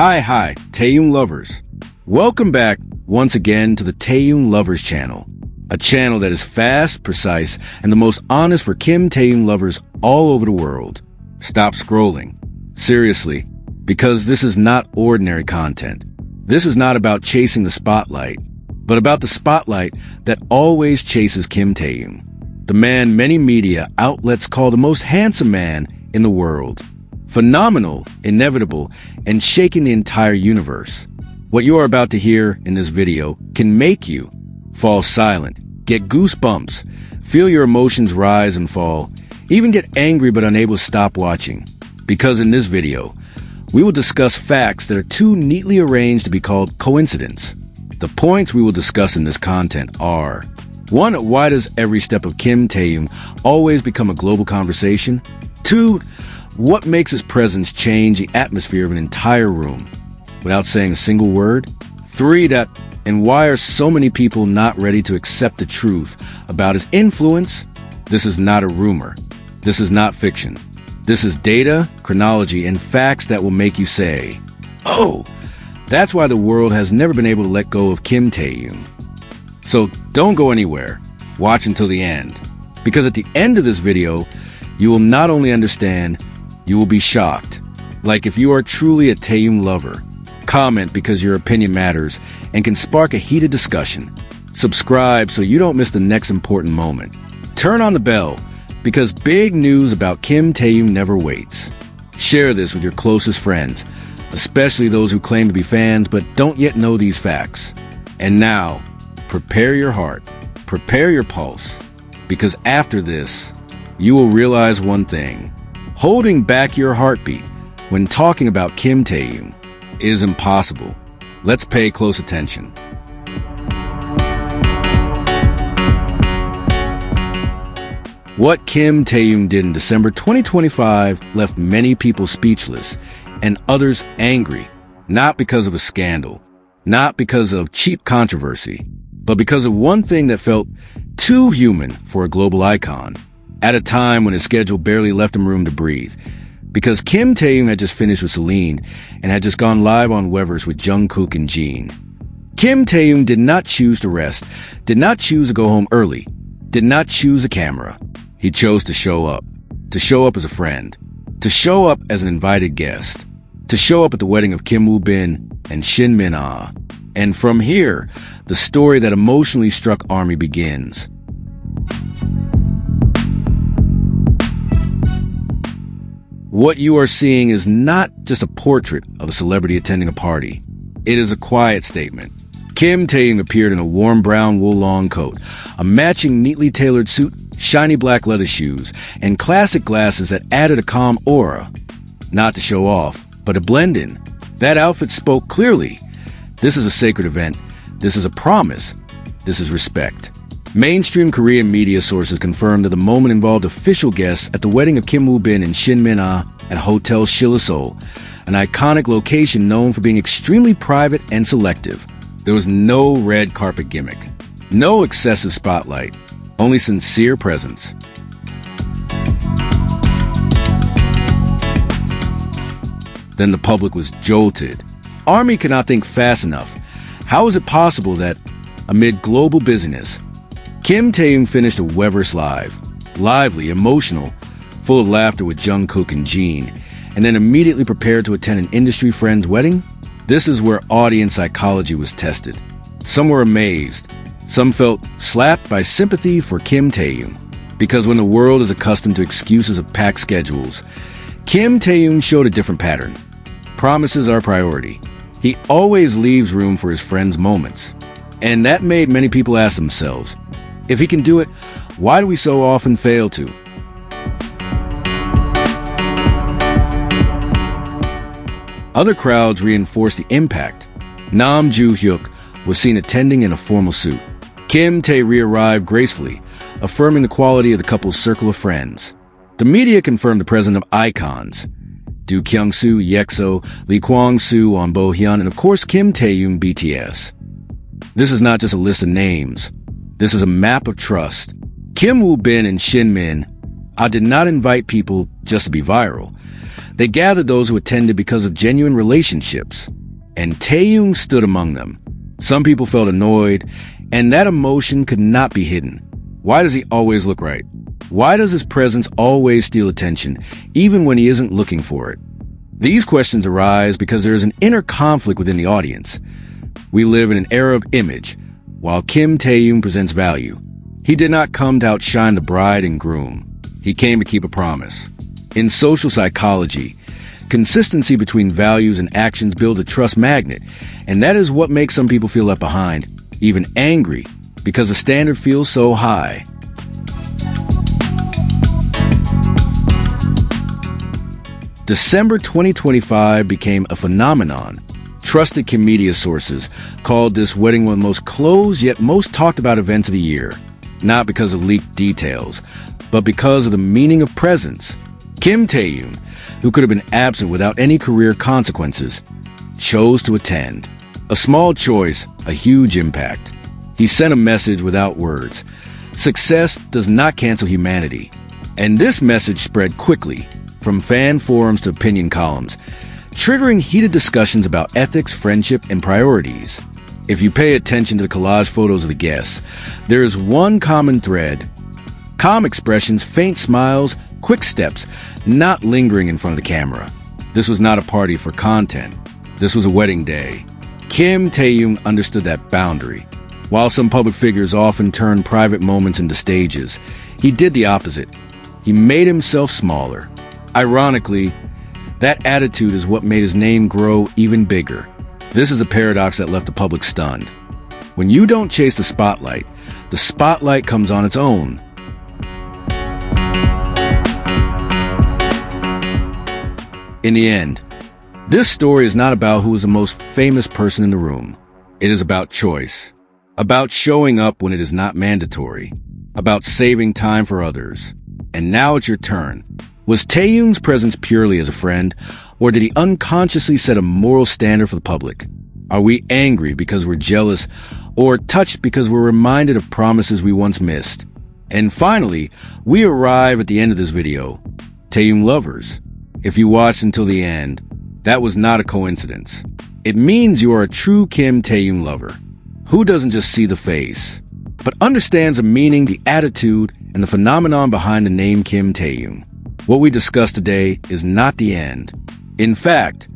Hi, Taehyung lovers. Welcome back once again to the Taehyung Lovers channel, a channel that is fast, precise, and the most honest for Kim Taehyung lovers all over the world. Stop scrolling. Seriously, because this is not ordinary content. This is not about chasing the spotlight, but about the spotlight that always chases Kim Taehyung, the man many media outlets call the most handsome man in the world. Phenomenal, inevitable, and shaking the entire universe. What you are about to hear in this video can make you fall silent, get goosebumps, feel your emotions rise and fall, even get angry but unable to stop watching. Because in this video, we will discuss facts that are too neatly arranged to be called coincidence. The points we will discuss in this content are: 1. Why does every step of Kim Taehyung always become a global conversation? 2. What makes his presence change the atmosphere of an entire room without saying a single word? 3. And why are so many people not ready to accept the truth about his influence? This is not a rumor. This is not fiction. This is data, chronology, and facts that will make you say, "Oh, that's why the world has never been able to let go of Kim Taehyung." So don't go anywhere. Watch until the end. Because at the end of this video, you will not only understand, you will be shocked. Like if you are truly a Taehyung lover, comment because your opinion matters and can spark a heated discussion. Subscribe so you don't miss the next important moment. Turn on the bell because big news about Kim Taehyung never waits. Share this with your closest friends, especially those who claim to be fans but don't yet know these facts. And now, prepare your heart, prepare your pulse, because after this, you will realize one thing. Holding back your heartbeat when talking about Kim Taehyung is impossible. Let's pay close attention. What Kim Taehyung did in December 2025 left many people speechless and others angry, not because of a scandal, not because of cheap controversy, but because of one thing that felt too human for a global icon, at a time when his schedule barely left him room to breathe. Because Kim Taehyung had just finished with Celine and had just gone live on Weverse with Jungkook and Jin. Kim Taehyung did not choose to rest, did not choose to go home early, did not choose a camera. He chose to show up as a friend, to show up as an invited guest, to show up at the wedding of Kim Woo-bin and Shin Min-ah. And from here, the story that emotionally struck ARMY begins. What you are seeing is not just a portrait of a celebrity attending a party. It is a quiet statement. Kim Taehyung appeared in a warm brown wool long coat, a matching neatly tailored suit, shiny black leather shoes, and classic glasses that added a calm aura. Not to show off, but to blend in. That outfit spoke clearly. This is a sacred event. This is a promise. This is respect. Mainstream Korean media sources confirmed that the moment involved official guests at the wedding of Kim Woo-bin and Shin Min-ah at Hotel Silisol, an iconic location known for being extremely private and selective. There was no red carpet gimmick, no excessive spotlight, only sincere presence. Then the public was jolted. ARMY could not think fast enough. How is it possible that, amid global busyness, Kim Taehyung finished a Weverse live, lively, emotional, full of laughter with Jungkook and Jin, and then immediately prepared to attend an industry friend's wedding? This is where audience psychology was tested. Some were amazed. Some felt slapped by sympathy for Kim Taehyung. Because when the world is accustomed to excuses of packed schedules, Kim Taehyung showed a different pattern. Promises are priority. He always leaves room for his friends' moments. And that made many people ask themselves, if he can do it, why do we so often fail to? Other crowds reinforced the impact. Nam Joo-hyuk was seen attending in a formal suit. Kim Tae re-arrived gracefully, affirming the quality of the couple's circle of friends. The media confirmed the presence of icons. Do Kyung-soo, EXO, Lee Kwang-soo, Won Bo-hyun, and of course Kim Taehyung, BTS. This is not just a list of names. This is a map of trust. Kim Woo-bin and Shin Min did not invite people just to be viral. They gathered those who attended because of genuine relationships, and Taehyung stood among them. Some people felt annoyed, and that emotion could not be hidden. Why does he always look right? Why does his presence always steal attention, even when he isn't looking for it? These questions arise because there is an inner conflict within the audience. We live in an era of image, while Kim Taehyung presents value. He did not come to outshine the bride and groom. He came to keep a promise. In social psychology, consistency between values and actions builds a trust magnet, and that is what makes some people feel left behind, even angry, because the standard feels so high. December 2025 became a phenomenon. Trusted Kim media sources called this wedding one of the most closed yet most talked about events of the year, not because of leaked details, but because of the meaning of presence. Kim Taehyung, who could have been absent without any career consequences, chose to attend. A small choice, a huge impact. He sent a message without words. Success does not cancel humanity. And this message spread quickly, from fan forums to opinion columns, triggering heated discussions about ethics, friendship, and priorities. If you pay attention to the collage photos of the guests, there is one common thread. Calm expressions, faint smiles, quick steps, not lingering in front of the camera. This was not a party for content. This was a wedding day. Kim Taehyung understood that boundary. While some public figures often turn private moments into stages, he did the opposite. He made himself smaller. Ironically, that attitude is what made his name grow even bigger. This is a paradox that left the public stunned. When you don't chase the spotlight comes on its own. In the end, this story is not about who is the most famous person in the room. It is about choice, about showing up when it is not mandatory, about saving time for others. And now it's your turn. Was Taehyung's presence purely as a friend, or did he unconsciously set a moral standard for the public? Are we angry because we're jealous, or touched because we're reminded of promises we once missed? And finally, we arrive at the end of this video. Taehyung lovers, if you watched until the end, that was not a coincidence. It means you are a true Kim Taehyung lover, who doesn't just see the face, but understands the meaning, the attitude, and the phenomenon behind the name Kim Taehyung. What we discussed today is not the end. In fact,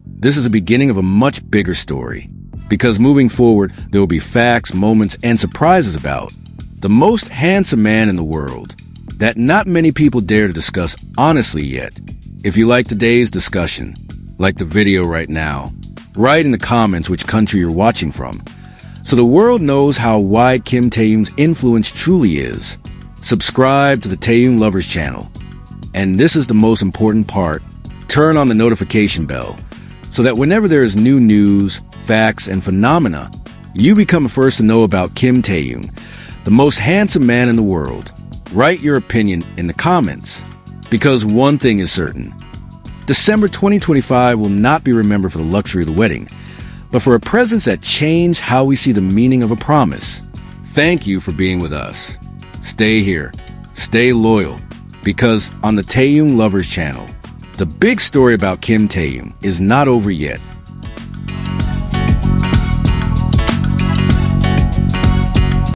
this is the beginning of a much bigger story, because moving forward, there will be facts, moments, and surprises about the most handsome man in the world that not many people dare to discuss honestly yet. If you like today's discussion, like the video right now, write in the comments which country you're watching from, so the world knows how wide Kim Taehyung's influence truly is. Subscribe to the Taehyung Lovers channel. And this is the most important part. Turn on the notification bell so that whenever there is new news, facts, and phenomena, you become the first to know about Kim Taehyung, the most handsome man in the world. Write your opinion in the comments, because one thing is certain. December 2025 will not be remembered for the luxury of the wedding, but for a presence that changed how we see the meaning of a promise. Thank you for being with us. Stay here. Stay loyal. Because on the Taehyung Lovers channel, the big story about Kim Taehyung is not over yet.